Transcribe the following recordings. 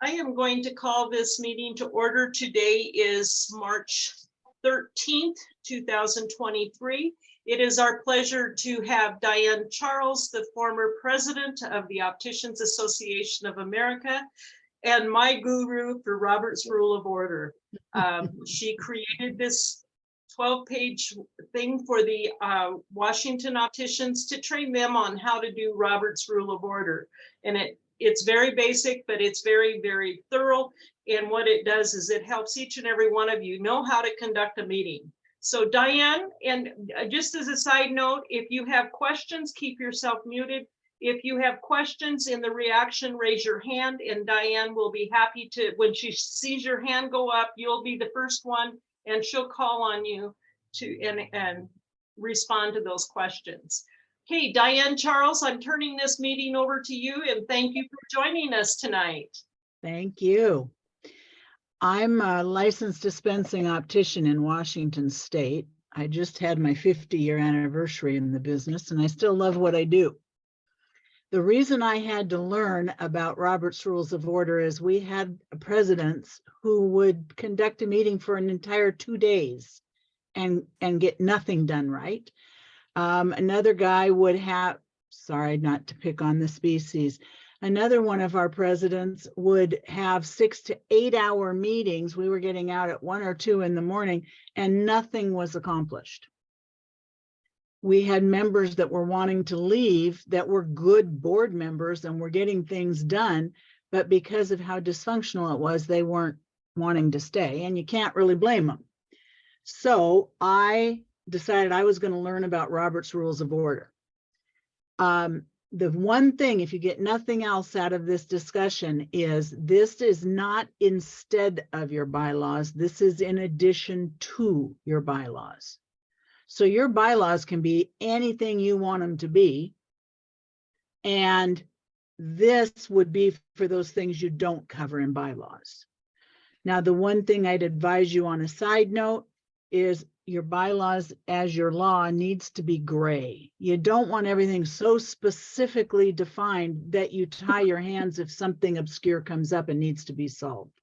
I am going to call this meeting to order. Today is March 13th, 2023. It is our pleasure to have Diane Charles, the former president of the Opticians Association of America, and my guru for Robert's Rule of Order. She created this 12-page thing for the Washington Opticians to train them on how to do Robert's Rule of Order. And it's very basic, but it's very, very thorough. And what it does is it helps each and every one of you know how to conduct a meeting. So Diane, and just as a side note, if you have questions, keep yourself muted. If you have questions in the reaction, raise your hand, and Diane will be happy to, when she sees your hand go up, you'll be the first one, and she'll call on you to and respond to those questions. Okay, Diane Charles, I'm turning this meeting over to you, and thank you for joining us tonight. Thank you. I'm a licensed dispensing optician in Washington State. I just had my 50-year anniversary in the business, and I still love what I do. The reason I had to learn about Robert's Rules of Order is we had presidents who would conduct a meeting for an entire 2 days and get nothing done right. Another guy would have, sorry, not to pick on the species, another one of our presidents would have 6 to 8 hour meetings. We were getting out at 1 or 2 in the morning and nothing was accomplished. We had members that were wanting to leave that were good board members and were getting things done, but because of how dysfunctional it was, they weren't wanting to stay, and you can't really blame them. So I decided I was going to learn about Robert's Rules of Order. The one thing, if you get nothing else out of this discussion, is this is not instead of your bylaws. This is in addition to your bylaws. So your bylaws can be anything you want them to be. And this would be for those things you don't cover in bylaws. Now, the one thing I'd advise you on a side note is your bylaws as your law needs to be gray. You don't want everything so specifically defined that you tie your hands if something obscure comes up and needs to be solved.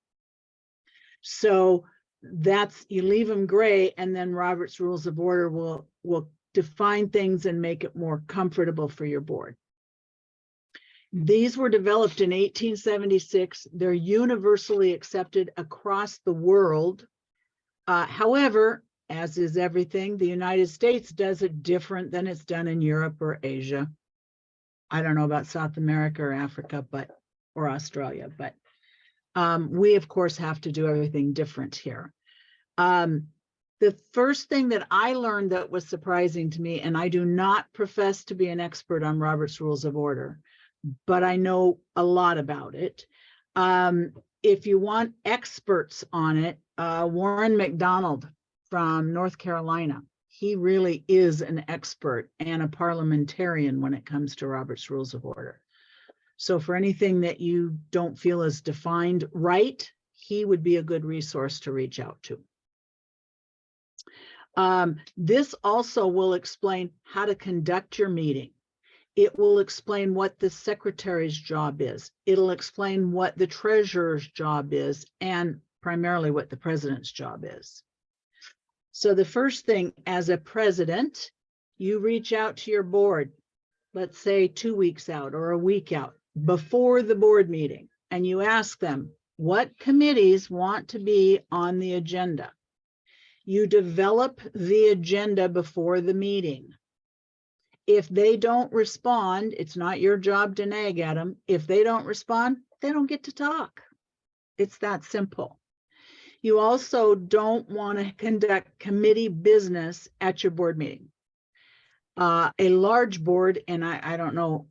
So that's, you leave them gray, and then Robert's Rules of Order will define things and make it more comfortable for your board. These were developed in 1876. They're universally accepted across the world. However, as is everything, the United States does it different than it's done in Europe or Asia. I don't know about South America or Africa, or Australia, but we, of course, have to do everything different here. The first thing that I learned that was surprising to me, and I do not profess to be an expert on Robert's Rules of Order, but I know a lot about it. If you want experts on it, Warren McDonald from North Carolina, he really is an expert and a parliamentarian when it comes to Robert's Rules of Order. So for anything that you don't feel is defined right, he would be a good resource to reach out to. This also will explain how to conduct your meeting. It will explain what the secretary's job is. It'll explain what the treasurer's job is, and primarily what the president's job is. So the first thing, as a president, you reach out to your board, let's say 2 weeks out or a week out before the board meeting, and you ask them what committees want to be on the agenda. You develop the agenda before the meeting. If they don't respond, it's not your job to nag at them. If they don't respond, they don't get to talk. It's that simple. You also don't want to conduct committee business at your board meeting. A large board, and I don't know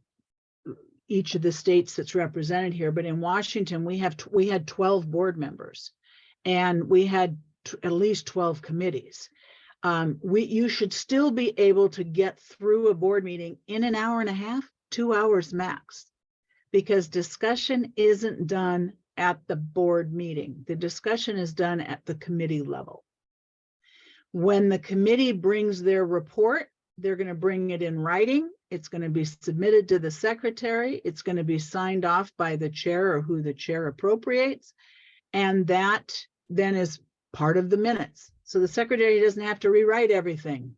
each of the states that's represented here, but in Washington, we had 12 board members, and we had at least 12 committees. You should still be able to get through a board meeting in an hour and a half, 2 hours max, because discussion isn't done at the board meeting. The discussion is done at the committee level. When the committee brings their report, they're going to bring it in writing, It's going to be submitted to the secretary. It's going to be signed off by the chair or who the chair appropriates. And that then is part of the minutes. So the secretary doesn't have to rewrite everything.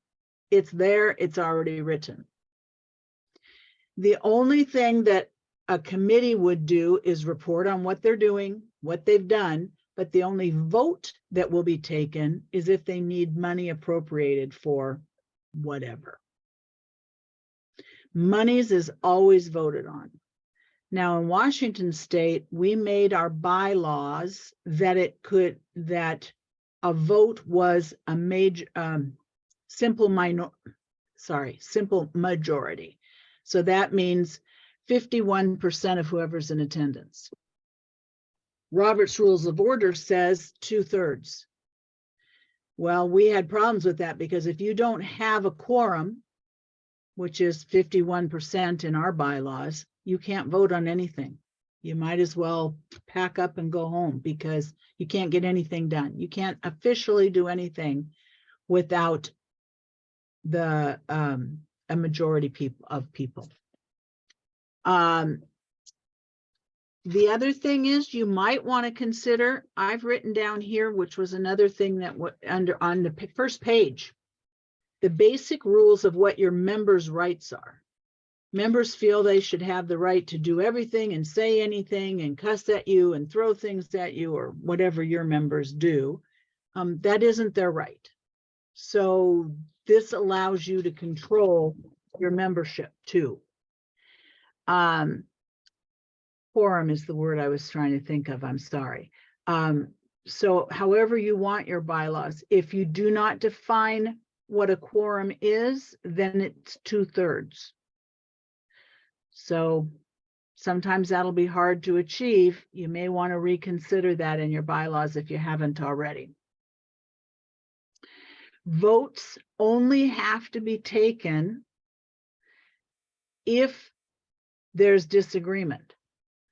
It's there, it's already written. The only thing that a committee would do is report on what they're doing, what they've done, but the only vote that will be taken is if they need money appropriated for whatever. Monies is always voted on. Now in Washington State, we made our bylaws that a vote was a simple majority. So that means 51% of whoever's in attendance. Robert's Rules of Order says 2/3. Well, we had problems with that because if you don't have a quorum, which is 51% in our bylaws, you can't vote on anything. You might as well pack up and go home because you can't get anything done. You can't officially do anything without a majority of people. The other thing is you might want to consider, I've written down here, which was another thing that on the first page, the basic rules of what your members' rights are. Members feel they should have the right to do everything and say anything and cuss at you and throw things at you or whatever your members do. That isn't their right. So this allows you to control your membership too. Quorum is the word I was trying to think of, I'm sorry. So however you want your bylaws, if you do not define what a quorum is, then it's 2/3. So sometimes that'll be hard to achieve. You may want to reconsider that in your bylaws if you haven't already. Votes only have to be taken if there's disagreement.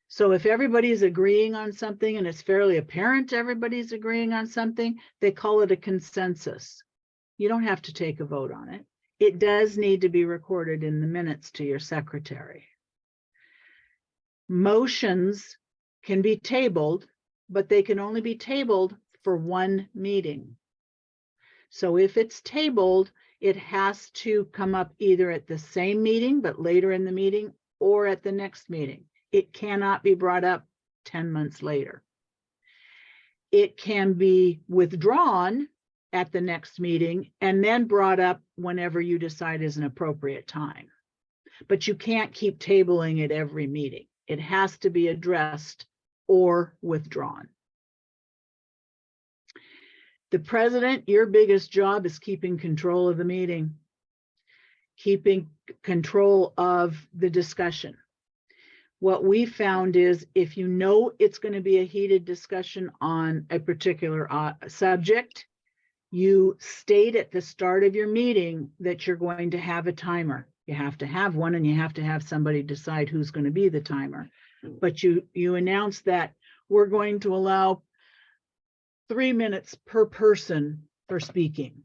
So if everybody's agreeing on something and it's fairly apparent everybody's agreeing on something, they call it a consensus. You don't have to take a vote on it. It does need to be recorded in the minutes to your secretary. Motions can be tabled, but they can only be tabled for one meeting. So if it's tabled, it has to come up either at the same meeting, but later in the meeting, or at the next meeting. It cannot be brought up 10 months later. It can be withdrawn at the next meeting and then brought up whenever you decide is an appropriate time. But you can't keep tabling it every meeting. It has to be addressed or withdrawn. The president, your biggest job is keeping control of the meeting, keeping control of the discussion. What we found is if you know it's going to be a heated discussion on a particular subject, you state at the start of your meeting that you're going to have a timer. You have to have one, and you have to have somebody decide who's going to be the timer. But you announce that we're going to allow 3 minutes per person for speaking.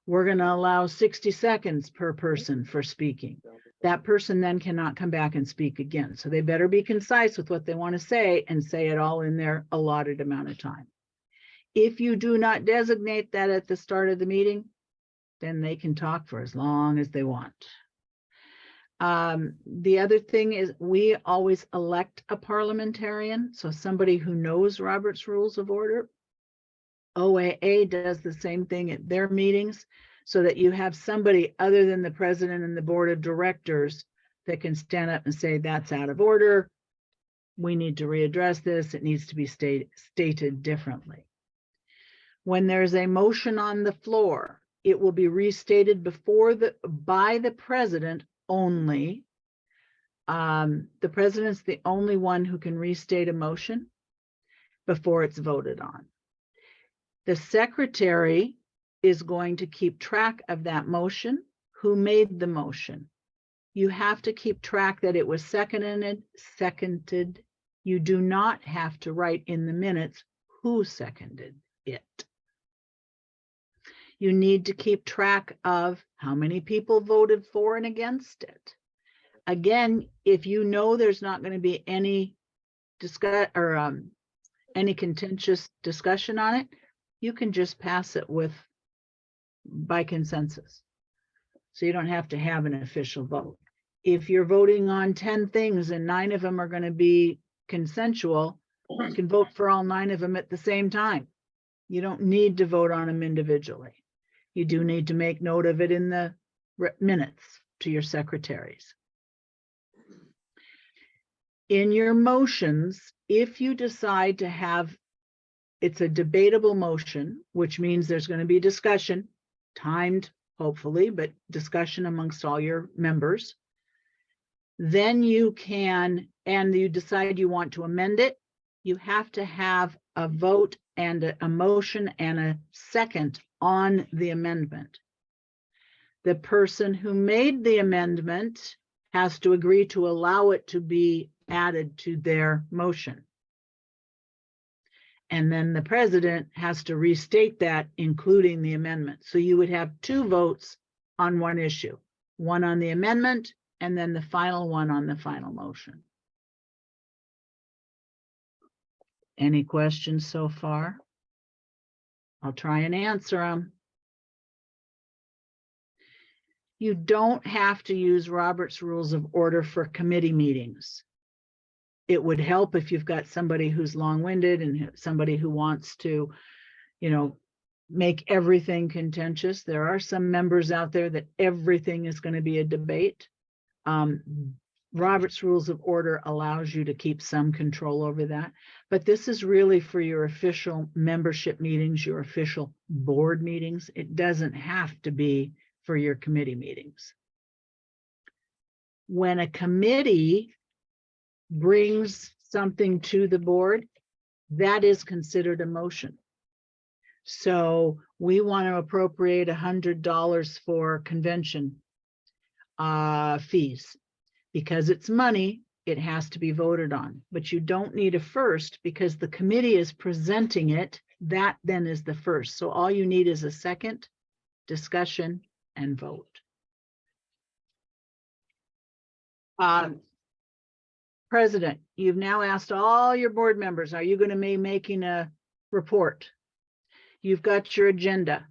We're going to allow 60 seconds per person for speaking. That person then cannot come back and speak again. So they better be concise with what they want to say and say it all in their allotted amount of time. If you do not designate that at the start of the meeting, then they can talk for as long as they want. The other thing is we always elect a parliamentarian, so somebody who knows Robert's Rules of Order. OAA does the same thing at their meetings, so that you have somebody other than the president and the board of directors that can stand up and say, that's out of order. We need to readdress this. It needs to be stated differently. When there's a motion on the floor, it will be restated by the president only. The president's the only one who can restate a motion before it's voted on. The secretary is going to keep track of that motion, who made the motion. You have to keep track that it was seconded. You do not have to write in the minutes who seconded it. You need to keep track of how many people voted for and against it. Again, if you know there's not going to be any any contentious discussion on it, you can just pass it by consensus. So you don't have to have an official vote. If you're voting on 10 things and 9 of them are going to be consensual, you can vote for all 9 of them at the same time. You don't need to vote on them individually. You do need to make note of it in the minutes to your secretaries. In your motions, if you decide to have, it's a debatable motion, which means there's going to be discussion, timed hopefully, but discussion amongst all your members. Then you can, and you decide you want to amend it, you have to have a vote and a motion and a second on the amendment. The person who made the amendment has to agree to allow it to be added to their motion. And then the president has to restate that, including the amendment. So you would have 2 votes on one issue, one on the amendment, and then the final one on the final motion. Any questions so far? I'll try and answer them. You don't have to use Robert's Rules of Order for committee meetings. It would help if you've got somebody who's long-winded and somebody who wants to, make everything contentious. There are some members out there that everything is going to be a debate. Robert's Rules of Order allows you to keep some control over that. But this is really for your official membership meetings, your official board meetings. It doesn't have to be for your committee meetings. When a committee brings something to the board, that is considered a motion. So we want to appropriate $100 for convention fees. Because it's money, it has to be voted on. But you don't need a first because the committee is presenting it. That then is the first. So all you need is a second, discussion, and vote. President, you've now asked all your board members, are you going to be making a report? You've got your agenda.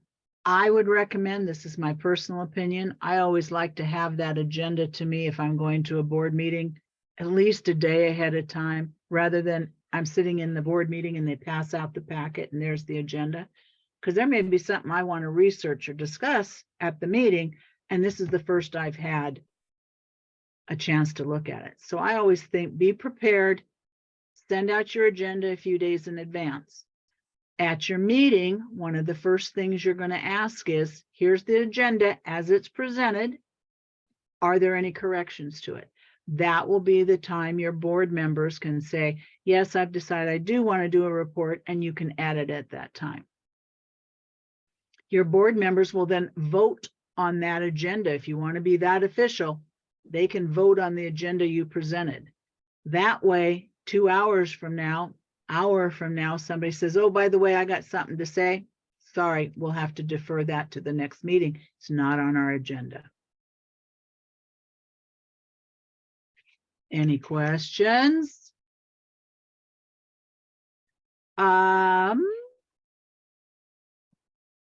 I would recommend, this is my personal opinion, I always like to have that agenda to me if I'm going to a board meeting at least a day ahead of time, rather than I'm sitting in the board meeting and they pass out the packet and there's the agenda. Because there may be something I want to research or discuss at the meeting, and this is the first I've had a chance to look at it. So I always think, be prepared, send out your agenda a few days in advance. At your meeting, one of the first things you're going to ask is, here's the agenda as it's presented. Are there any corrections to it? That will be the time your board members can say, yes, I've decided I do want to do a report, and you can add it at that time. Your board members will then vote on that agenda. If you want to be that official, they can vote on the agenda you presented. That way, 2 hours from now, hour from now, somebody says, oh, by the way, I got something to say. Sorry, we'll have to defer that to the next meeting. It's not on our agenda. Any questions?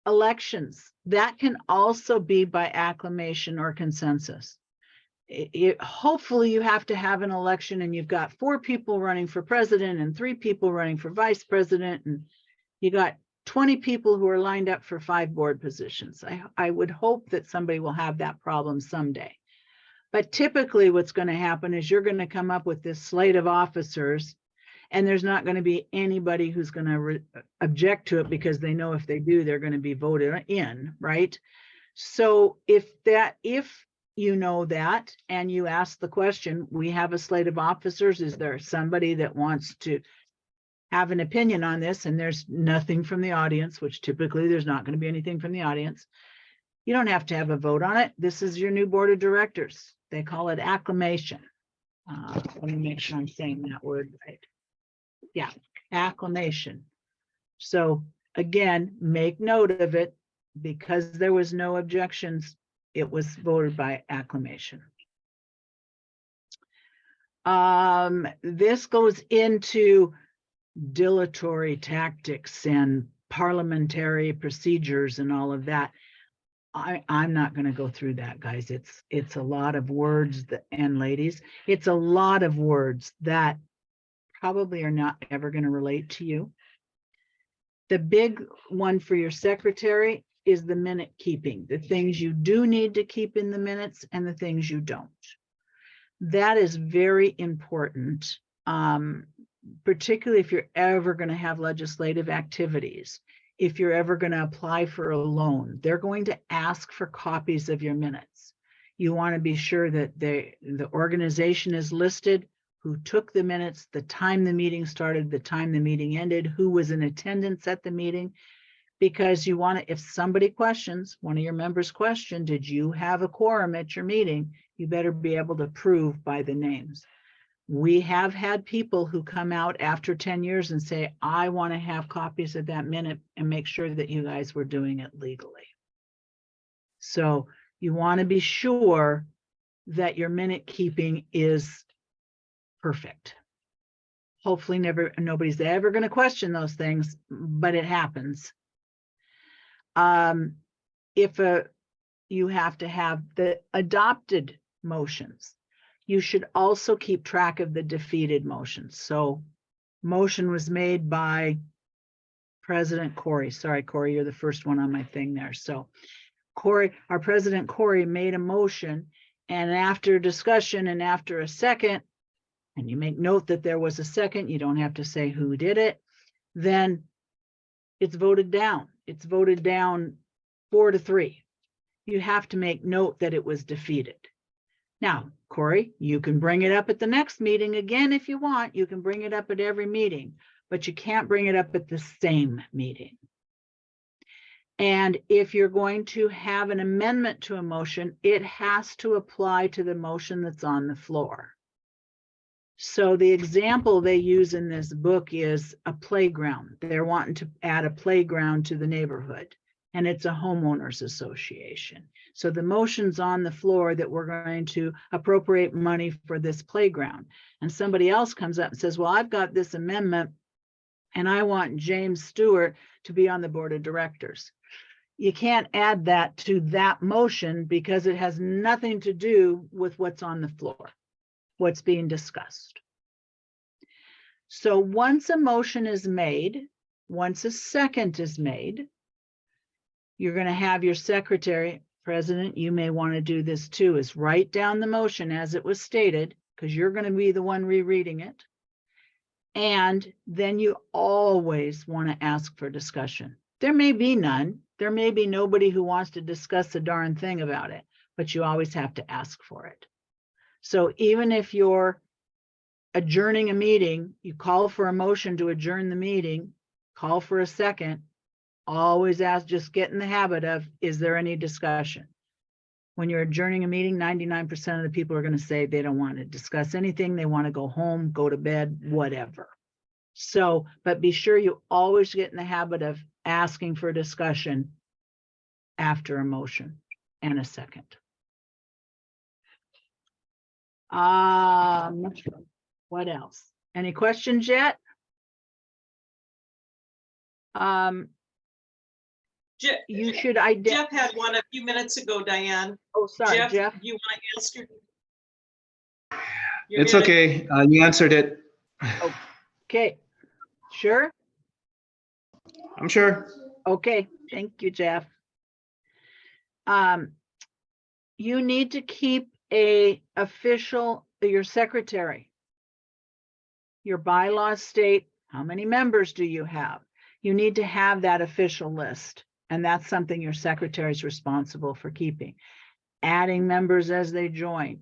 Elections, that can also be by acclamation or consensus. Hopefully you have to have an election and you've got 4 people running for president and 3 people running for vice president, and you got 20 people who are lined up for 5 board positions. I would hope that somebody will have that problem someday. But typically what's going to happen is you're going to come up with this slate of officers, and there's not going to be anybody who's going to object to it, because they know if they do, they're going to be voted in, right? So if you know that, and you ask the question, we have a slate of officers, is there somebody that wants to have an opinion on this? And there's nothing from the audience, which typically there's not going to be anything from the audience. You don't have to have a vote on it. This is your new board of directors. They call it acclamation. Let me make sure I'm saying that word right. Yeah, acclamation. So again, make note of it. Because there was no objections, it was voted by acclamation. This goes into dilatory tactics and parliamentary procedures and all of that. I'm not going to go through that, guys. It's a lot of words that, and ladies, it's a lot of words that probably are not ever going to relate to you. The big one for your secretary is the minute keeping, the things you do need to keep in the minutes and the things you don't. That is very important, particularly if you're ever going to have legislative activities. If you're ever going to apply for a loan, they're going to ask for copies of your minutes. You want to be sure that the organization is listed, who took the minutes, the time the meeting started, the time the meeting ended, who was in attendance at the meeting, because you want to, if somebody questions, one of your members question, did you have a quorum at your meeting? You better be able to prove by the names. We have had people who come out after 10 years and say, I want to have copies of that minute and make sure that you guys were doing it legally. So you want to be sure that your minute keeping is perfect. Hopefully nobody's ever going to question those things, but it happens. You have to have the adopted motions. You should also keep track of the defeated motions. So motion was made by President Corey. Sorry, Corey, you're the first one on my thing there. So Corey, our President Corey made a motion, and after discussion and after a second, and you make note that there was a second, you don't have to say who did it, then it's voted down. It's voted down 4-3. You have to make note that it was defeated. Now, Corey, you can bring it up at the next meeting again if you want. You can bring it up at every meeting, but you can't bring it up at the same meeting. And if you're going to have an amendment to a motion, it has to apply to the motion that's on the floor. So the example they use in this book is a playground. They're wanting to add a playground to the neighborhood, and it's a homeowners association. So the motion's on the floor that we're going to appropriate money for this playground. And somebody else comes up and says, well, I've got this amendment and I want James Stewart to be on the board of directors. You can't add that to that motion because it has nothing to do with what's on the floor, what's being discussed. So once a motion is made, once a second is made, you're going to have your secretary, President, you may want to do this too, is write down the motion as it was stated, because you're going to be the one rereading it. And then you always want to ask for discussion. There may be none. There may be nobody who wants to discuss a darn thing about it, but you always have to ask for it. So even if you're adjourning a meeting, you call for a motion to adjourn the meeting, call for a second, always ask, just get in the habit of, is there any discussion? When you're adjourning a meeting, 99% of the people are going to say they don't want to discuss anything. They want to go home, go to bed, whatever. So, but be sure you always get in the habit of asking for discussion after a motion and a second. What else? Any questions yet? You should Jeff had one a few minutes ago, Diane. Oh, sorry, Jeff. You want to ask your? It's okay. You answered it. Okay. Sure? I'm sure. Okay. Thank you, Jeff. You need to keep your secretary. Your bylaws state how many members do you have? You need to have that official list. And that's something your secretary is responsible for keeping. Adding members as they join,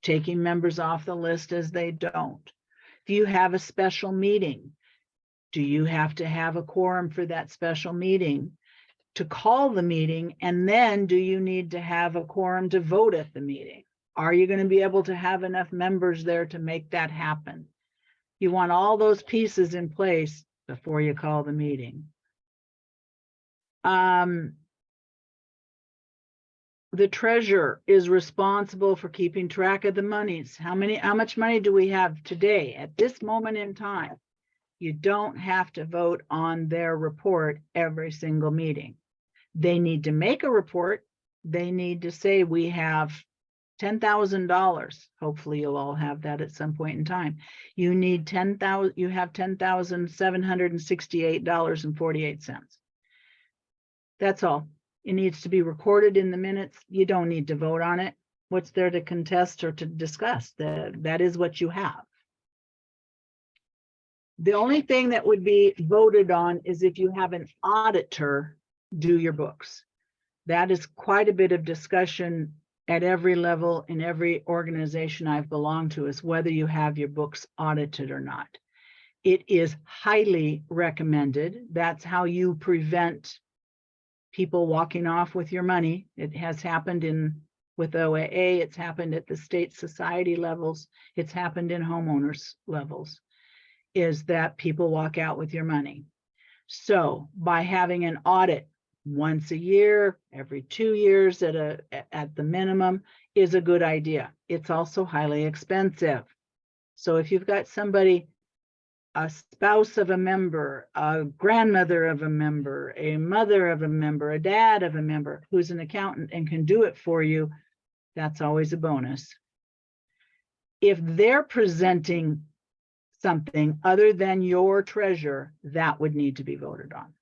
taking members off the list as they don't. If you have a special meeting, do you have to have a quorum for that special meeting to call the meeting? And then do you need to have a quorum to vote at the meeting? Are you going to be able to have enough members there to make that happen? You want all those pieces in place before you call the meeting. The treasurer is responsible for keeping track of the monies. How much money do we have today at this moment in time? You don't have to vote on their report every single meeting. They need to make a report. They need to say we have $10,000. Hopefully you'll all have that at some point in time. You need you have $10,768.48. That's all. It needs to be recorded in the minutes. You don't need to vote on it. What's there to contest or to discuss? That is what you have. The only thing that would be voted on is if you have an auditor do your books. That is quite a bit of discussion at every level in every organization I've belonged to, is whether you have your books audited or not. It is highly recommended. That's how you prevent people walking off with your money. It has happened with OAA. It's happened at the state society levels. It's happened in homeowners levels, is that people walk out with your money. So by having an audit once a year, every 2 years at the minimum, is a good idea. It's also highly expensive. So if you've got somebody, a spouse of a member, a grandmother of a member, a mother of a member, a dad of a member who's an accountant and can do it for you, that's always a bonus. If they're presenting something other than your treasurer, that would need to be voted on.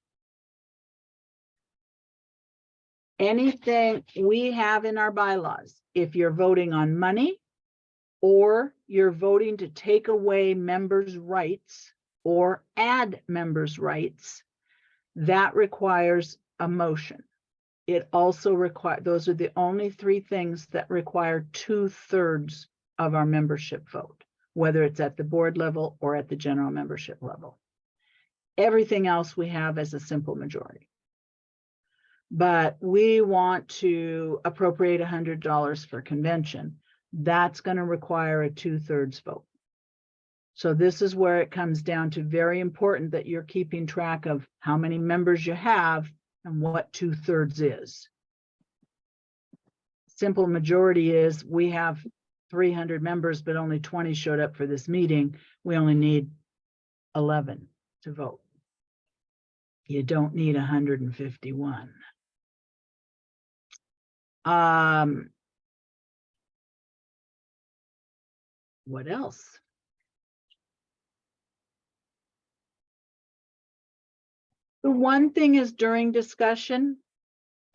Anything we have in our bylaws, if you're voting on money or you're voting to take away members' rights or add members' rights, that requires a motion. It also requires, those are the only three things that require 2/3 of our membership vote, whether it's at the board level or at the general membership level. Everything else we have as a simple majority. But we want to appropriate $100 for convention. That's going to require a 2/3 vote. So this is where it comes down to very important that you're keeping track of how many members you have and what 2/3 is. Simple majority is we have 300 members, but only 20 showed up for this meeting. We only need 11 to vote. You don't need 151. What else? The one thing is, during discussion,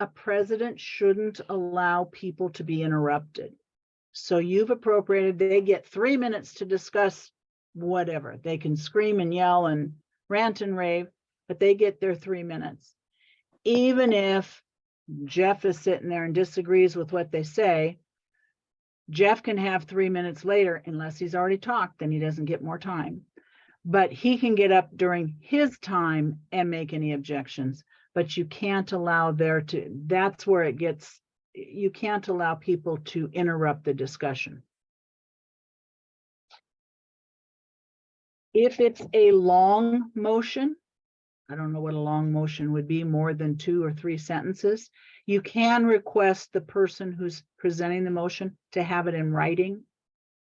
a president shouldn't allow people to be interrupted. So you've appropriated, they get 3 minutes to discuss whatever. They can scream and yell and rant and rave, but they get their 3 minutes. Even if Jeff is sitting there and disagrees with what they say, Jeff can have 3 minutes later, unless he's already talked, then he doesn't get more time. But he can get up during his time and make any objections, but you can't allow that's where it gets, you can't allow people to interrupt the discussion. If it's a long motion, I don't know what a long motion would be, more than 2 or 3 sentences, you can request the person who's presenting the motion to have it in writing.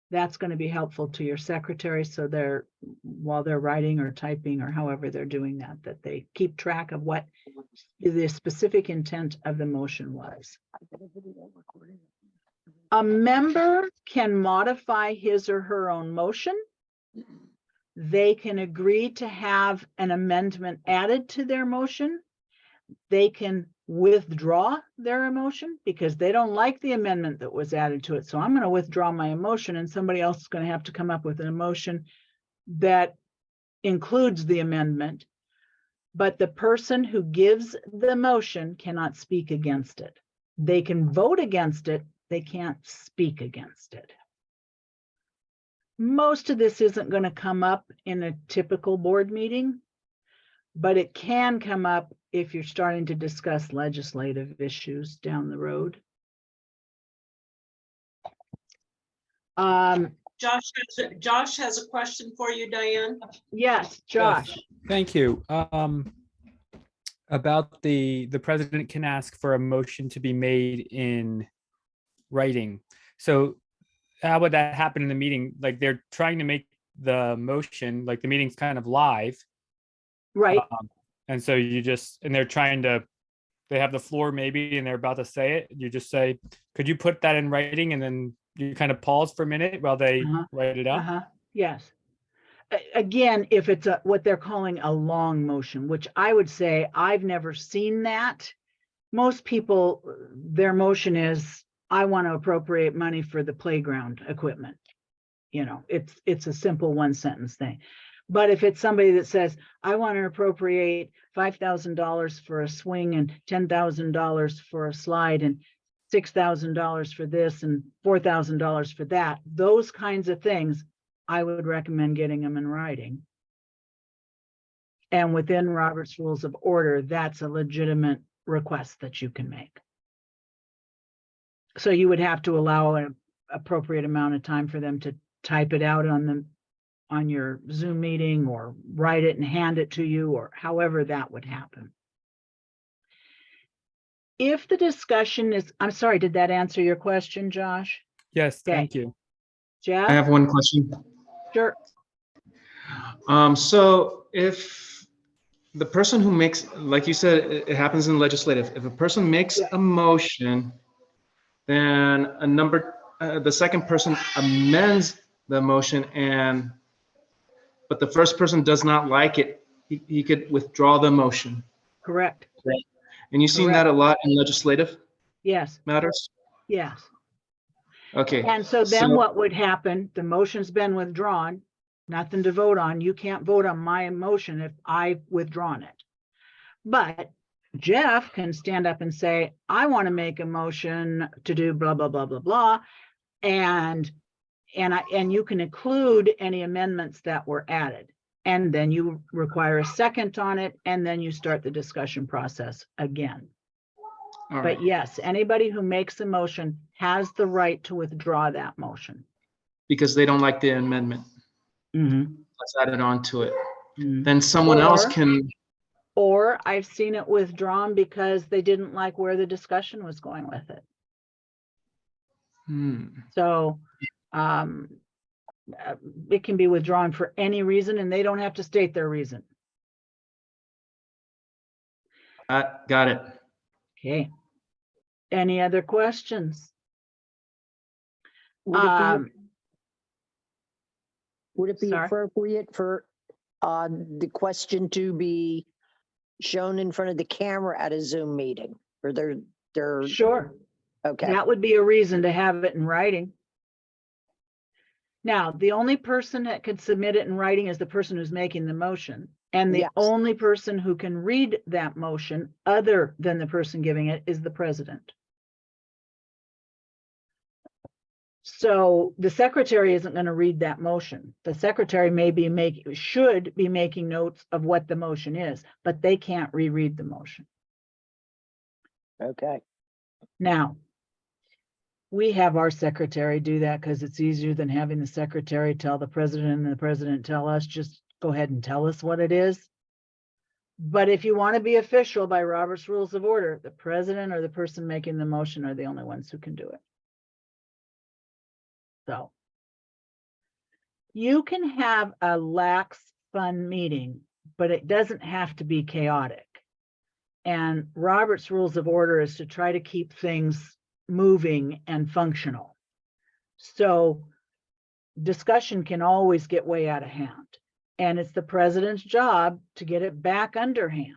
That's going to be helpful to your secretary, so while they're writing or typing or however they're doing that they keep track of what the specific intent of the motion was. A member can modify his or her own motion. They can agree to have an amendment added to their motion. They can withdraw their motion because they don't like the amendment that was added to it. So I'm going to withdraw my motion, and somebody else is going to have to come up with an motion that includes the amendment. But the person who gives the motion cannot speak against it. They can vote against it. They can't speak against it. Most of this isn't going to come up in a typical board meeting, but it can come up if you're starting to discuss legislative issues down the road. Josh has a question for you, Diane. Yes, Josh. Yes, thank you. About the president can ask for a motion to be made in writing. So how would that happen in the meeting? Like they're trying to make the motion, like the meeting's kind of live. Right, And so and they're trying to, they have the floor maybe, and they're about to say it. You just say, could you put that in writing? And then you kind of pause for a minute while they write it out. yes. Again, if it's what they're calling a long motion, which I would say I've never seen that. Most people, their motion is, I want to appropriate money for the playground equipment. You know, it's a simple one sentence thing. But if it's somebody that says, I want to appropriate $5,000 for a swing and $10,000 for a slide and $6,000 for this and $4,000 for that, those kinds of things, I would recommend getting them in writing. And within Robert's Rules of Order, that's a legitimate request that you can make. So you would have to allow an appropriate amount of time for them to type it out on your Zoom meeting, or write it and hand it to you, or however that would happen. If the discussion is, I'm sorry, did that answer your question, Josh? Yes, Okay. thank you. Jeff? I have one question. Sure. So if the person who makes, like you said, it happens in legislative, if a person makes a motion, then the second person amends the motion, but the first person does not like it, he could withdraw the motion. Correct. And you've seen that a lot in legislative Yes. matters? Yes. Okay. And so then what would happen? The motion's been withdrawn, nothing to vote on. You can't vote on my motion if I've withdrawn it. But Jeff can stand up and say, I want to make a motion to do blah, blah, blah, blah, blah. And you can include any amendments that were added. And then you require a second on it, and then you start the discussion process again. All But right. yes, anybody who makes a motion has the right to withdraw that motion. Because they don't like the amendment. Mm-hmm. Let's add it on to it. Mm-hmm. Then someone else can. Or I've seen it withdrawn because they didn't like where the discussion was going with it. So it can be withdrawn for any reason, and they don't have to state their reason. Got it. Okay. Any other questions? Would it be Sorry? appropriate for the question to be shown in front of the camera at a Zoom meeting? Or they're Sure. okay. That would be a reason to have it in writing. Now, the only person that could submit it in writing is the person who's making the motion. And the Yes. only person who can read that motion, other than the person giving it, is the president. So the secretary isn't going to read that motion. The secretary should be making notes of what the motion is, but they can't reread the motion. Okay. Now, we have our secretary do that because it's easier than having the secretary tell the president and the president tell us, just go ahead and tell us what it is. But if you want to be official by Robert's Rules of Order, the president or the person making the motion are the only ones who can do it. So you can have a lax, fun meeting, but it doesn't have to be chaotic. And Robert's Rules of Order is to try to keep things moving and functional. So discussion can always get way out of hand. And it's the president's job to get it back underhand.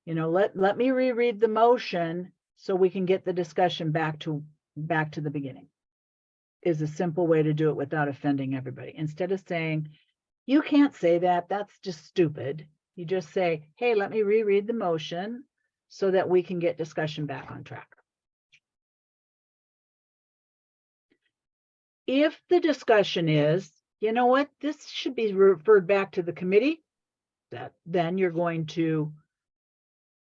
You know, let me reread the motion so we can get the discussion back to the beginning. Is a simple way to do it without offending everybody. Instead of saying, you can't say that, that's just stupid. You just say, hey, let me reread the motion so that we can get discussion back on track. If the discussion is, you know what, this should be referred back to the committee, then you're going to,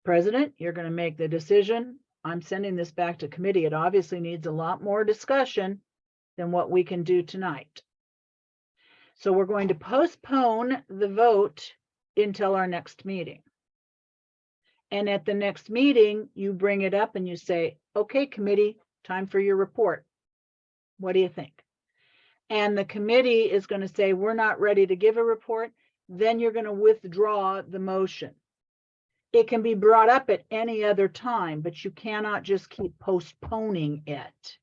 President, you're going to make the decision. I'm sending this back to committee. It obviously needs a lot more discussion than what we can do tonight. So we're going to postpone the vote until our next meeting. And at the next meeting, you bring it up and you say, okay, committee, time for your report. What do you think? And the committee is going to say, we're not ready to give a report. Then you're going to withdraw the motion. It can be brought up at any other time, but you cannot just keep postponing it.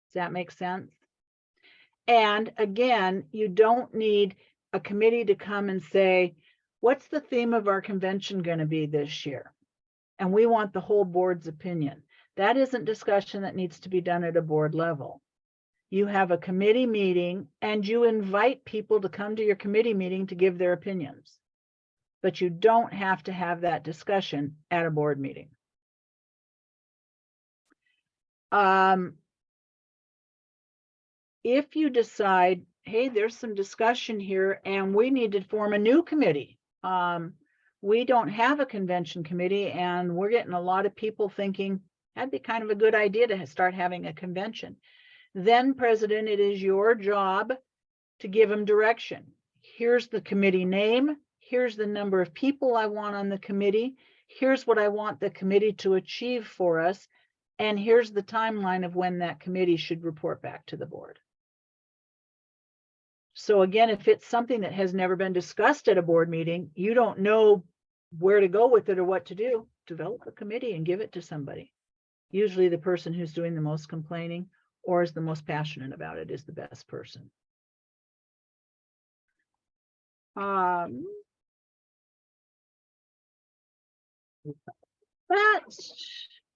Does that make sense? And again, you don't need a committee to come and say, what's the theme of our convention going to be this year? And we want the whole board's opinion. That isn't discussion that needs to be done at a board level. You have a committee meeting and you invite people to come to your committee meeting to give their opinions. But you don't have to have that discussion at a board meeting. If you decide, hey, there's some discussion here and we need to form a new committee. We don't have a convention committee and we're getting a lot of people thinking that'd be kind of a good idea to start having a convention. Then, President, it is your job to give them direction. Here's the committee name. Here's the number of people I want on the committee. Here's what I want the committee to achieve for us. And here's the timeline of when that committee should report back to the board. So again, if it's something that has never been discussed at a board meeting, you don't know where to go with it or what to do, develop a committee and give it to somebody. Usually the person who's doing the most complaining or is the most passionate about it is the best person.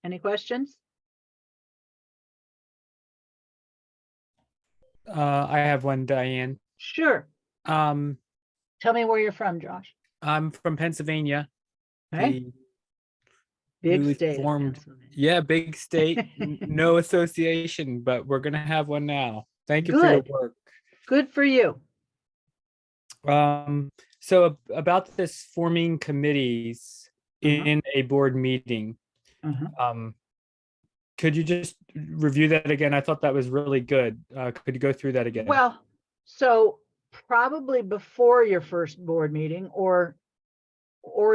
Any questions? I have one, Diane. Sure. Um, Tell me where you're from, Josh. I'm from Pennsylvania. Okay. the Big newly state. of formed- Pennsylvania. Yeah, big state, no association, but we're gonna have one now. Thank you for your Good. work. Good for you. So about this forming committees in a board meeting, could you just review that again? I thought that was really good. Could you go through that again? Well, so probably before your first board meeting or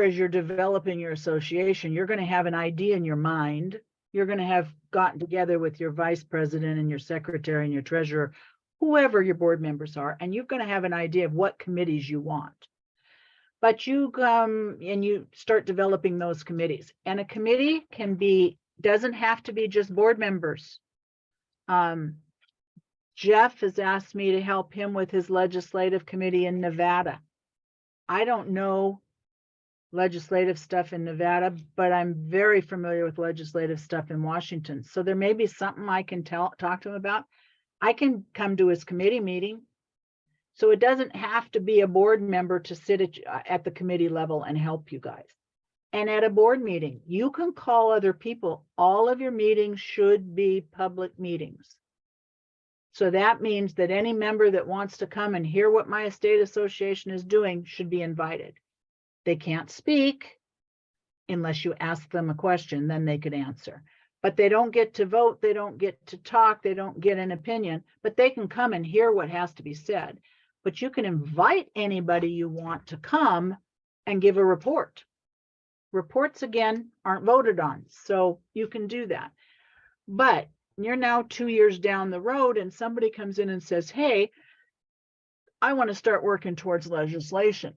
as you're developing your association, you're going to have an idea in your mind. You're going to have gotten together with your vice president and your secretary and your treasurer, whoever your board members are, and you're going to have an idea of what committees you want. But you come and you start developing those committees. And a committee doesn't have to be just board members. Jeff has asked me to help him with his legislative committee in Nevada. I don't know legislative stuff in Nevada, but I'm very familiar with legislative stuff in Washington. So there may be something I can talk to him about. I can come to his committee meeting. So it doesn't have to be a board member to sit at the committee level and help you guys. And at a board meeting, you can call other people. All of your meetings should be public meetings. So that means that any member that wants to come and hear what my estate association is doing should be invited. They can't speak unless you ask them a question, then they could answer. But they don't get to vote, they don't get to talk, they don't get an opinion, but they can come and hear what has to be said. But you can invite anybody you want to come and give a report. Reports, again, aren't voted on, so you can do that. But you're now 2 years down the road and somebody comes in and says, hey, I want to start working towards legislation.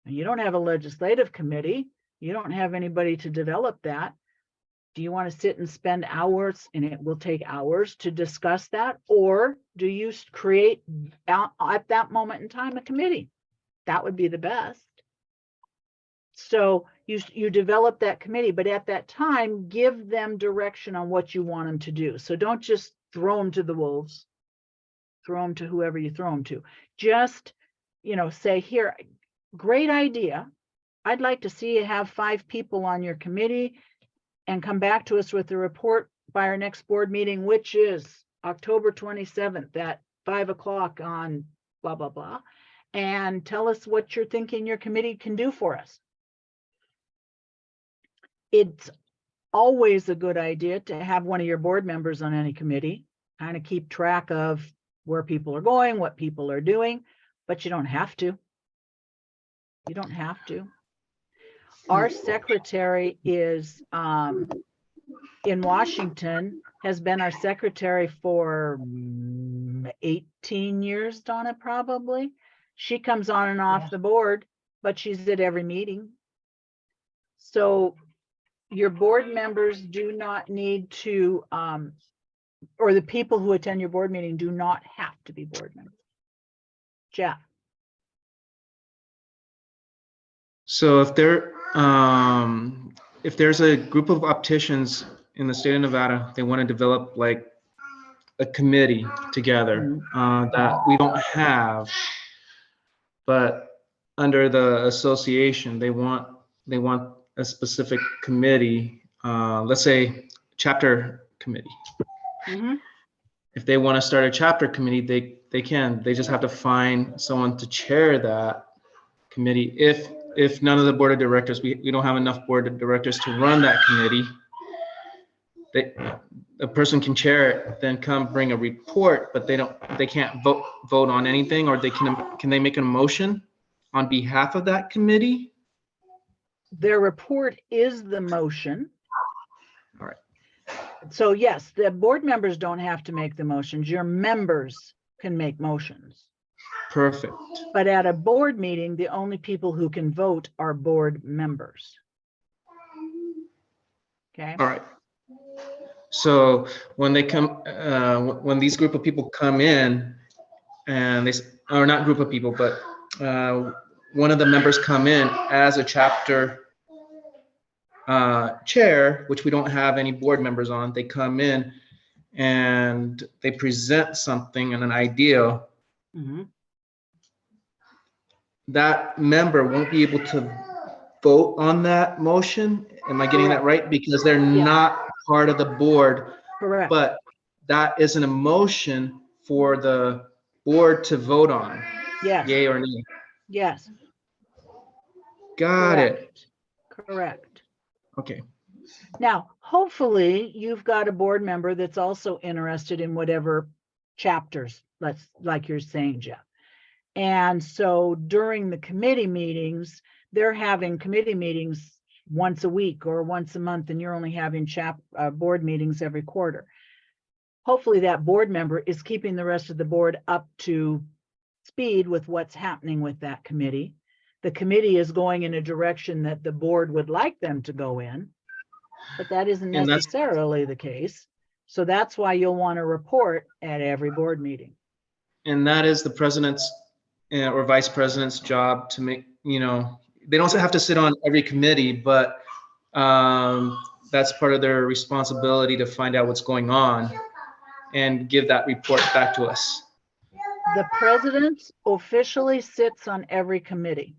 And you don't have a legislative committee. You don't have anybody to develop that. Do you want to sit and spend hours, and it will take hours to discuss that? Or do you create at that moment in time a committee? That would be the best. So you develop that committee, but at that time, give them direction on what you want them to do. So don't just throw them to the wolves, throw them to whoever you throw them to. Just, say, here, great idea. I'd like to see you have 5 people on your committee and come back to us with a report by our next board meeting, which is October 27th at 5 o'clock on blah, blah, blah. And tell us what you're thinking your committee can do for us. It's always a good idea to have one of your board members on any committee, kind of keep track of where people are going, what people are doing, but you don't have to. You don't have to. our secretary is, in Washington, has been our secretary for 18 years, Donna, probably. She comes on and off the board, but she's at every meeting. So your board members do not need to, or the people who attend your board meeting do not have to be board members. Jeff? So if there's a group of opticians in the state of Nevada, they want to develop like a committee together that we don't have, but under the association, they want a specific committee, let's say chapter committee. If they want to start a chapter committee, they can. They just have to find someone to chair that committee. If none of the board of directors, we don't have enough board of directors to run that committee, a person can chair it, then come bring a report, but they can't vote on anything, or can they make a motion on behalf of that committee? Their report is the motion. All right. So yes, the board members don't have to make the motions. Your members can make motions. Perfect. But at a board meeting, the only people who can vote are board members. Okay. All right. So when they come, when these group of people come in, and or not group of people, but one of the members come in as a chapter chair, which we don't have any board members on, they come in and they present something and an idea. That member won't be able to vote on that motion. Am I getting that right? Because they're not part of the board. Correct. But that is an emotion for the board to vote on. Yes. Yay or nay. Yes. Got it. Correct. Okay. Now, hopefully you've got a board member that's also interested in whatever chapters, like you're saying, Jeff. And so during the committee meetings, they're having committee meetings once a week or once a month, and you're only having board meetings every quarter. Hopefully that board member is keeping the rest of the board up to speed with what's happening with that committee. The committee is going in a direction that the board would like them to go in, but that isn't necessarily the case. So that's why you'll want to report at every board meeting. And that is the president's or vice president's job to make, they don't have to sit on every committee, but that's part of their responsibility to find out what's going on and give that report back to us. The president officially sits on every committee.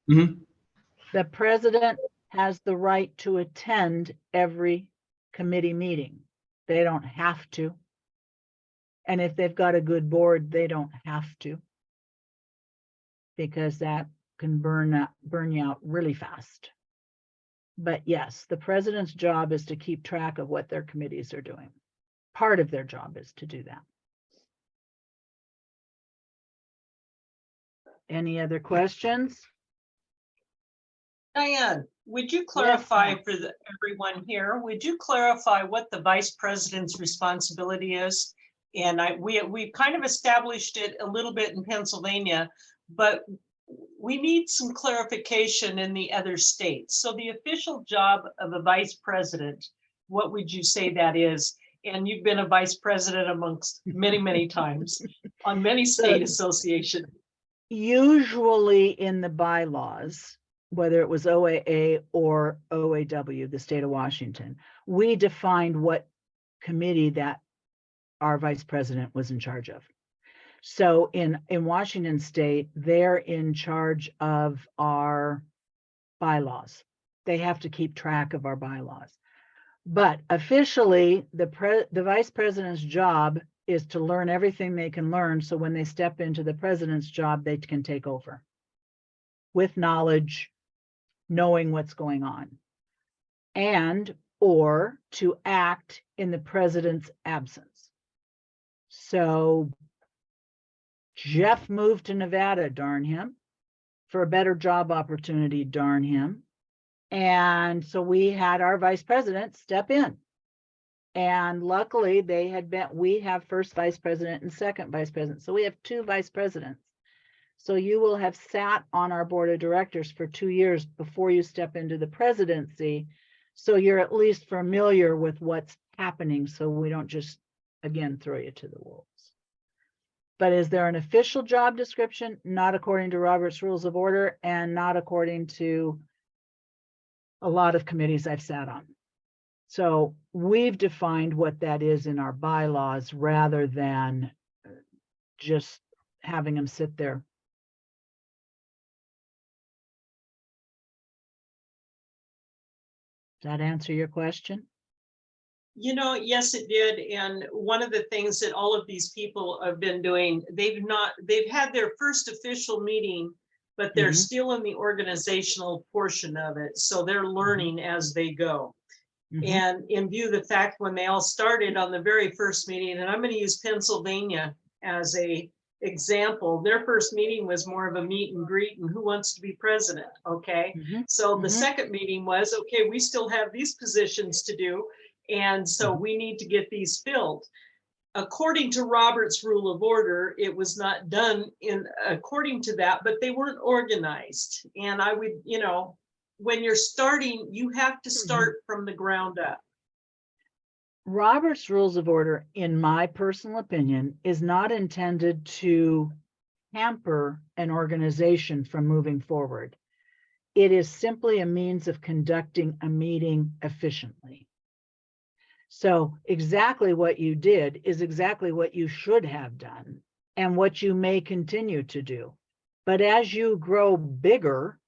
The president has the right to attend every committee meeting. They don't have to. And if they've got a good board, they don't have to, because that can burn you out really fast. But yes, the president's job is to keep track of what their committees are doing. Part of their job is to do that. Any other questions? Diane, would you clarify for everyone here, would you clarify what the vice president's responsibility is? And we've kind of established it a little bit in Pennsylvania, but we need some clarification in the other states. So the official job of a vice president, what would you say that is? And you've been a vice president amongst many, many times on many state associations. Usually in the bylaws, whether it was OAA or OAW, the state of Washington, we defined what committee that our vice president was in charge of. So in Washington state, they're in charge of our bylaws. They have to keep track of our bylaws. But officially, the vice president's job is to learn everything they can learn. So when they step into the president's job, they can take over with knowledge, knowing what's going on, and or to act in the president's absence. So Jeff moved to Nevada, darn him, for a better job opportunity, darn him. And so we had our vice president step in. And luckily we have first vice president and second vice president. So we have 2 vice presidents. So you will have sat on our board of directors for 2 years before you step into the presidency. So you're at least familiar with what's happening. So we don't just, again, throw you to the wolves. But is there an official job description? Not according to Robert's Rules of Order and not according to a lot of committees I've sat on. So we've defined what that is in our bylaws rather than just having them sit there. Does that answer your question? You know, yes, it did. And one of the things that all of these people have been doing, they've had their first official meeting, but they're still in the organizational portion of it. So they're learning as they go. And in view of the fact when they all started on the very first meeting, and I'm going to use Pennsylvania as a example, their first meeting was more of a meet and greet and who wants to be president. Okay. So the second meeting was, okay, we still have these positions to do. And so we need to get these filled. According to Robert's Rule of Order, it was not done according to that, but they weren't organized. And I would, you know, when you're starting, you have to start from the ground up. Robert's Rules of Order, in my personal opinion, is not intended to hamper an organization from moving forward. It is simply a means of conducting a meeting efficiently. So exactly what you did is exactly what you should have done and what you may continue to do. But as you grow bigger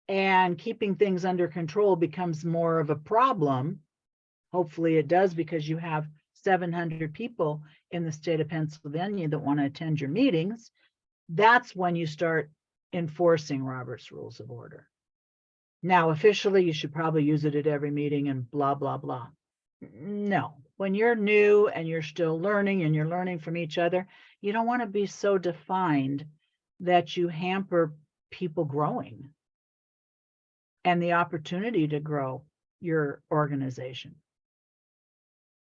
and keeping things under control becomes more of a problem, hopefully it does, because you have 700 people in the state of Pennsylvania that want to attend your meetings, that's when you start enforcing Robert's Rules of Order. Now, officially, you should probably use it at every meeting and blah, blah, blah. No, when you're new and you're still learning and you're learning from each other, you don't want to be so defined that you hamper people growing and the opportunity to grow your organization.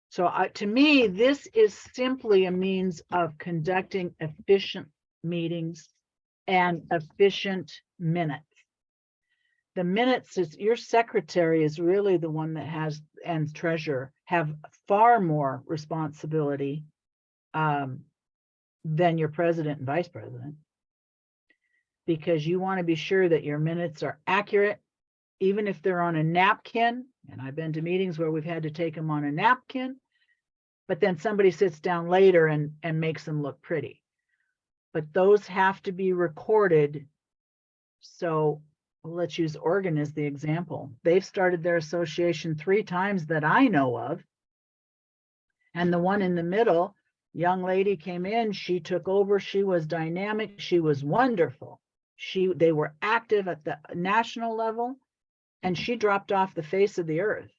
So to me, this is simply a means of conducting efficient meetings and efficient minutes. The minutes is your secretary is really the one that has, and treasurer have far more responsibility than your president and vice president, because you want to be sure that your minutes are accurate, even if they're on a napkin. And I've been to meetings where we've had to take them on a napkin, but then somebody sits down later and makes them look pretty. But those have to be recorded. So let's use Oregon as the example. They've started their association 3 times that I know of. And the one in the middle, young lady came in, she took over, she was dynamic, she was wonderful. They were active at the national level, and she dropped off the face of the earth.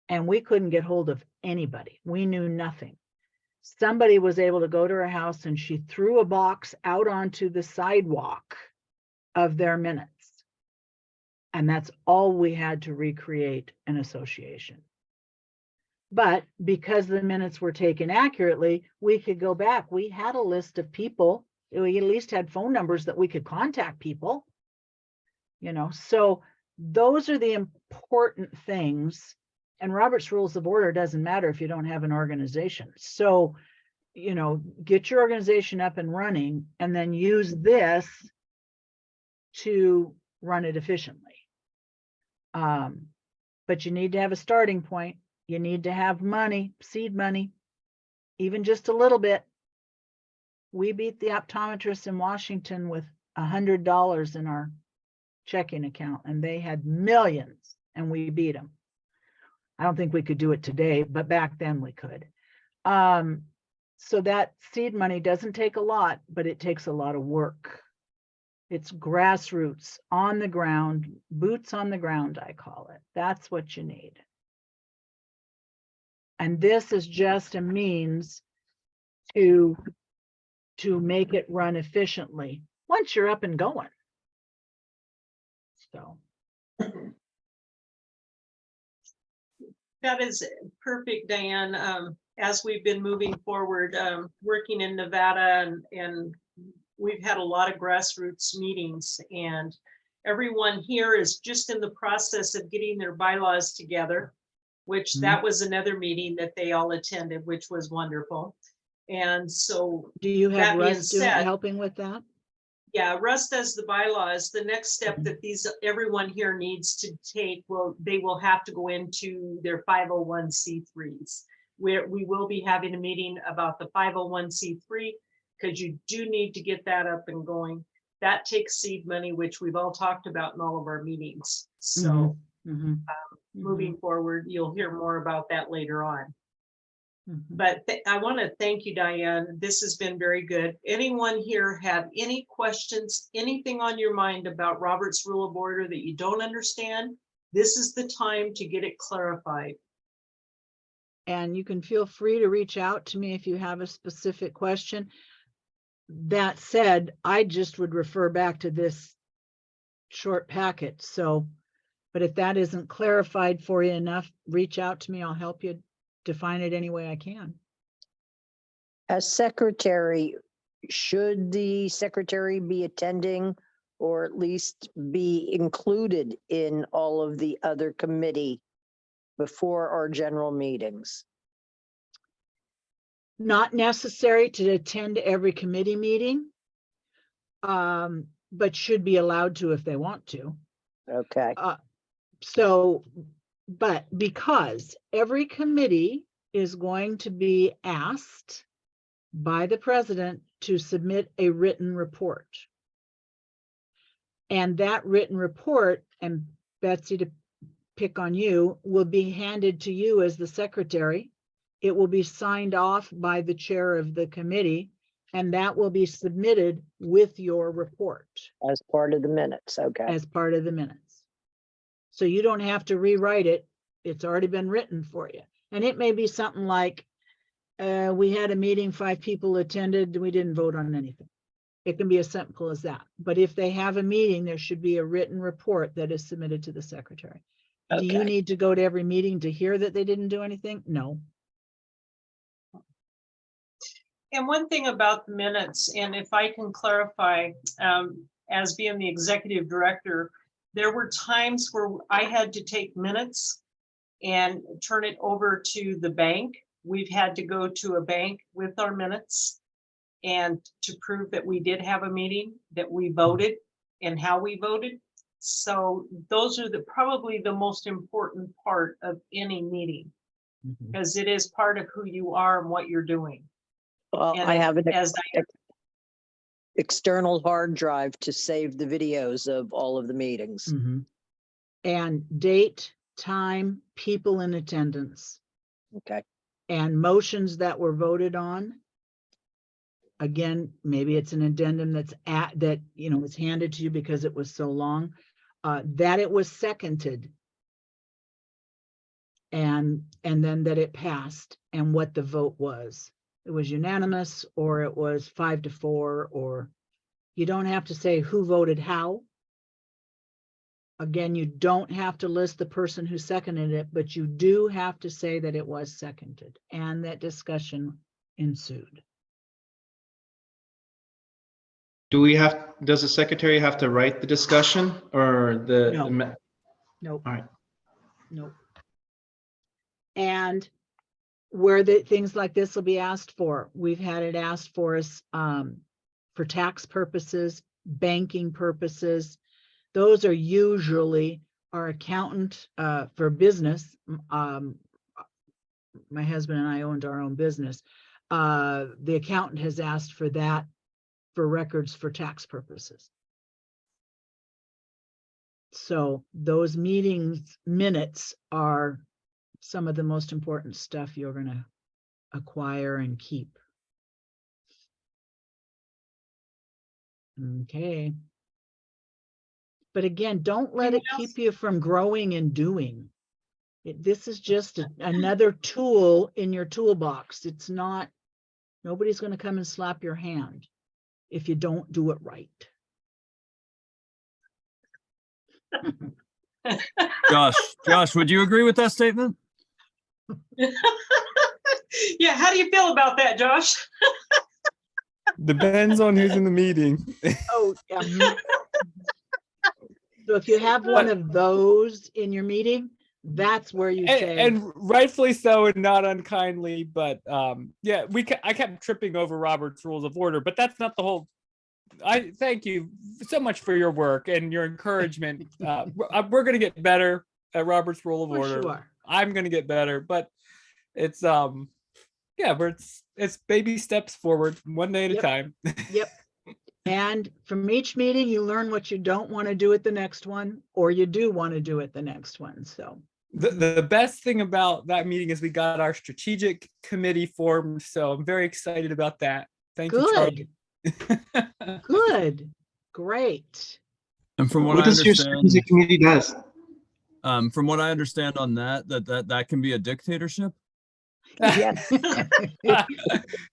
And we couldn't get hold of anybody. We knew nothing. Somebody was able to go to her house and she threw a box out onto the sidewalk of their minutes. And that's all we had to recreate an association. But because the minutes were taken accurately, we could go back. We had a list of people. We at least had phone numbers that we could contact people. You know, so those are the important things. And Robert's Rules of Order doesn't matter if you don't have an organization. So, you know, get your organization up and running and then use this to run it efficiently. But you need to have a starting point. You need to have money, seed money, even just a little bit. We beat the optometrists in Washington with $100 in our checking account, and they had millions, and we beat them. I don't think we could do it today, but back then we could. So that seed money doesn't take a lot, but it takes a lot of work. It's grassroots, on the ground, boots on the ground, I call it. That's what you need. And this is just a means to make it run efficiently once you're up and going. So That is perfect, Diane. As we've been moving forward, working in Nevada, and we've had a lot of grassroots meetings, and everyone here is just in the process of getting their bylaws together, which that was another meeting that they all attended, which was wonderful. And so, Do you that have being Russ doing, said- helping with that? yeah, Russ does the bylaws. The next step that everyone here needs to take, they will have to go into their 501c3s. Where we will be having a meeting about the 501c3, because you do need to get that up and going. That takes seed money, which we've all talked about in all of our meetings. So Mhm. moving forward, you'll hear more about that later on. Mhm. But I want to thank you, Diane. This has been very good. Anyone here have any questions, anything on your mind about Robert's Rule of Order that you don't understand? This is the time to get it clarified. And you can feel free to reach out to me if you have a specific question. That said, I just would refer back to this short packet. So, but if that isn't clarified for you enough, reach out to me. I'll help you define it any way I can. As secretary, should the secretary be attending or at least be included in all of the other committee before our general meetings? Not necessary to attend every committee meeting, but should be allowed to if they want to. Okay, So, but because every committee is going to be asked by the president to submit a written report. And that written report, and Betsy, to pick on you, will be handed to you as the secretary. It will be signed off by the chair of the committee, and that will be submitted with your report as part of the minutes, okay. as part of the minutes. So you don't have to rewrite it. It's already been written for you. And it may be something like, we had a meeting, 5 people attended, we didn't vote on anything. It can be as simple as that. But if they have a meeting, there should be a written report that is submitted to the secretary. Do you Okay. need to go to every meeting to hear that they didn't do anything? No. And one thing about the minutes, and if I can clarify, as being the executive director, there were times where I had to take minutes and turn it over to the bank. We've had to go to a bank with our minutes and to prove that we did have a meeting, that we voted and how we voted. So those are probably the most important part of any meeting, because it is part of who you are and what you're doing. Well, And I have an as external hard drive to save the videos of all of the meetings. Mhm. And date, time, people in attendance, Okay, and motions that were voted on. Again, maybe it's an addendum that was handed to you because it was so long, that it was seconded. And then that it passed, and what the vote was. It was unanimous, or it was 5-4, or you don't have to say who voted how. Again, you don't have to list the person who seconded it, but you do have to say that it was seconded and that discussion ensued. Does the secretary have to write the discussion or No. the Nope. all right. Nope. And where things like this will be asked for, we've had it asked for us for tax purposes, banking purposes. Those are usually our accountant for business. My husband and I owned our own business. The accountant has asked for that for records for tax purposes. So those meetings minutes are some of the most important stuff you're going to acquire and keep. Okay. But again, don't let it keep you from growing and doing. This is just another tool in your toolbox. It's not, nobody's going to come and slap your hand if you don't do it right. Josh, would you agree with that statement? Yeah, how do you feel about that, Josh? Depends on who's in the meeting. Oh, yeah. So if you have one of those in your meeting, that's where you say, And rightfully so, and not unkindly, but yeah, I kept tripping over Robert's Rules of Order, but that's not the whole. I thank you so much for your work and your encouragement. We're gonna get better at Robert's Rule of of course you Order. are. I'm gonna get better, but it's yeah, but it's baby steps forward, one day at a Yep. time. Yep. And from each meeting, you learn what you don't want to do at the next one, or you do want to do at the next one. So The best thing about that meeting is we got our strategic committee formed, so I'm very excited about that. Thank you, Charlie. good, great. And from what What I does your understand, strategic committee does? from what I understand on that can be a dictatorship. Yes.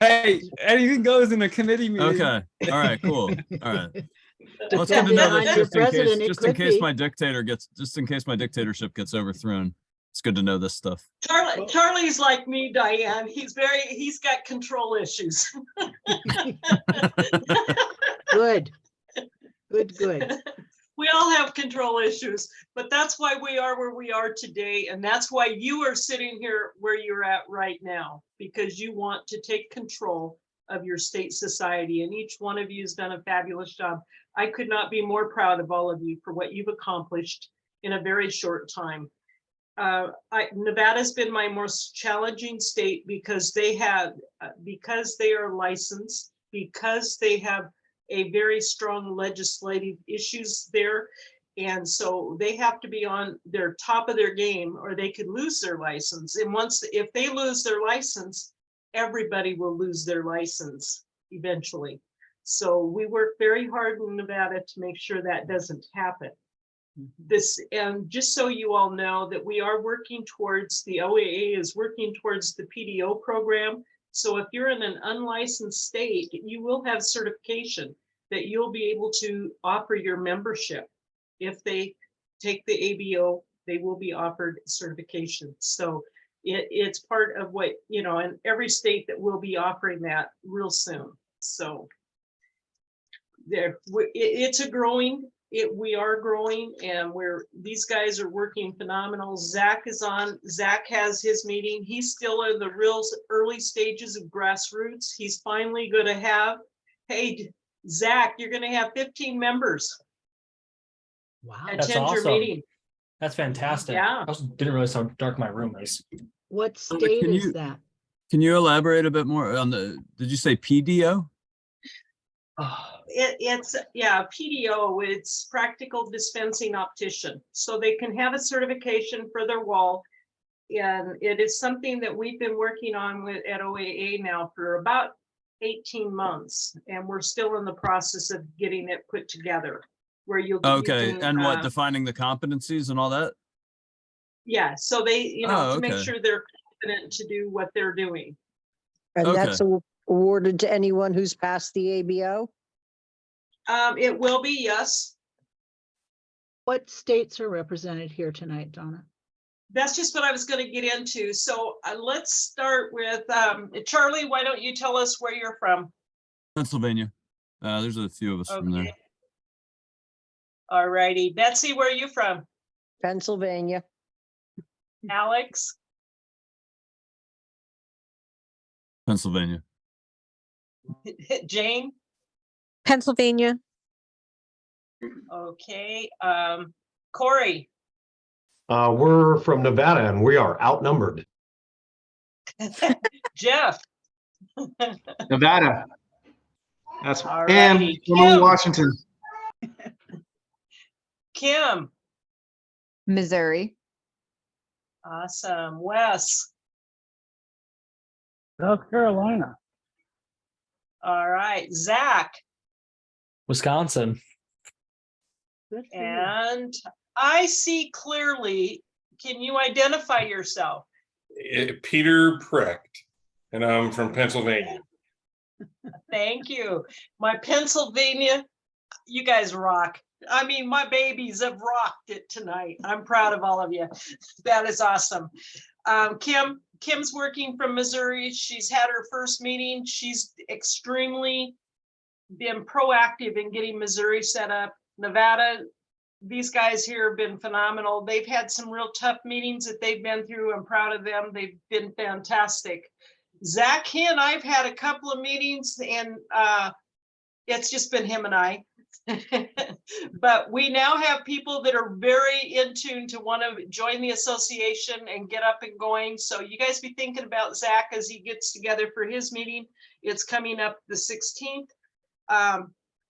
Hey, anything goes in a committee meeting. Okay. All right. Cool. All right. Well, it's good to Depending know on this your just in case, president, it just in could case be. my dictatorship gets overthrown. It's good to know this stuff. Charlie's like me, Diane. He's got control issues. Good, good. We all have control issues, but that's why we are where we are today. And that's why you are sitting here where you're at right now, because you want to take control of your state society. And each one of you has done a fabulous job. I could not be more proud of all of you for what you've accomplished in a very short time. Nevada's been my most challenging state because they are licensed, because they have a very strong legislative issues there. And so they have to be on their top of their game or they could lose their license. And if they lose their license, everybody will lose their license eventually. So we work very hard in Nevada to make sure that doesn't happen. And just so you all know that we are working towards, the OAA is working towards the PDO program. So if you're in an unlicensed state, you will have certification that you'll be able to offer your membership. If they take the ABO, they will be offered certification. So it's part of what, in every state that will be offering that real soon. So we are growing, and these guys are working phenomenal. Zach is on. Zach has his meeting. He's still in the real early stages of grassroots. He's finally going to have, hey, Zach, you're going to have 15 members Wow. That's attend your awesome. meeting. That's fantastic. Yeah. I also didn't realize how dark my room is. What state can is you- that? Can you elaborate a bit more on did you say PDO? It's PDO, it's practical dispensing optician. So they can have a certification for their wall. And it is something that we've been working on at OAA now for about 18 months. And we're still in the process of getting it put together where you Okay. can, And what, defining the competencies and all that? yeah, so they, Oh, to make okay. sure they're confident to do what they're doing. And Okay. that's awarded to anyone who's passed the ABO? It will be, yes. What states are represented here tonight, Donna? That's just what I was going to get into. So let's start with Charlie. Why don't you tell us where you're from? Pennsylvania. There's a few of us from there. Okay. All righty. Betsy, where are you from? Pennsylvania. Alex? Pennsylvania. Jane? Pennsylvania. Okay. Corey? We're from Nevada and we are outnumbered. Jeff? Nevada. That's All and righty. from Kim. Washington. Kim? Missouri. Awesome. Wes? South Carolina. All right. Zach? Wisconsin. Good for you. And I see clearly. Can you identify yourself? Peter Precht, and I'm from Pennsylvania. Thank you. My Pennsylvania, you guys rock. I mean, my babies have rocked it tonight. I'm proud of all of you. That is awesome. Kim, Kim's working from Missouri. She's had her first meeting. She's extremely been proactive in getting Missouri set up. Nevada, these guys here have been phenomenal. They've had some real tough meetings that they've been through. I'm proud of them. They've been fantastic. Zach and I've had a couple of meetings, and it's just been him and I. But we now have people that are very in tune to want to join the association and get up and going. So you guys be thinking about Zach as he gets together for his meeting. It's coming up the 16th.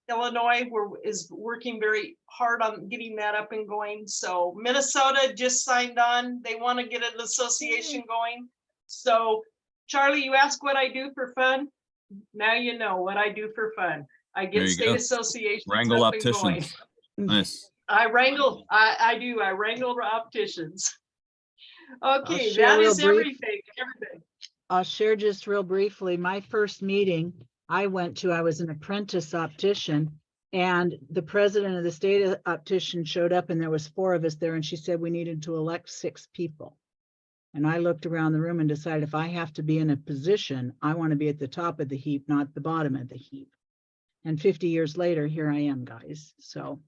Illinois is working very hard on getting that up and going. So Minnesota just signed on. They want to get an association going. So Charlie, you ask what I do for fun. Now you know what I do for fun. I There get you state go. associations Wrangle up and going. opticians. Nice. I wrangle, I do, I wrangle opticians. Okay, share that real is brief. everything. I'll share just real briefly. My first meeting I went to, I was an apprentice optician, and the president of the state optician showed up, and there was 4 of us there, and she said we needed to elect 6 people. And I looked around the room and decided if I have to be in a position, I want to be at the top of the heap, not the bottom of the heap. And 50 years later, here I am, guys. So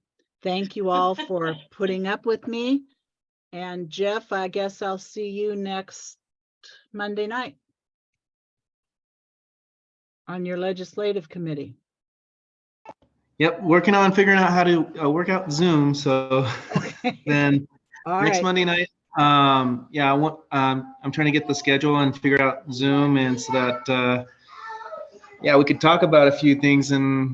thank you all for putting up with me. And Jeff, I guess I'll see you next Monday night on your legislative committee. Yep, working on figuring out how to work out Zoom. So then All next right. Monday night, yeah, I'm trying to get the schedule and figure out Zoom, and so that yeah, we could talk about a few things and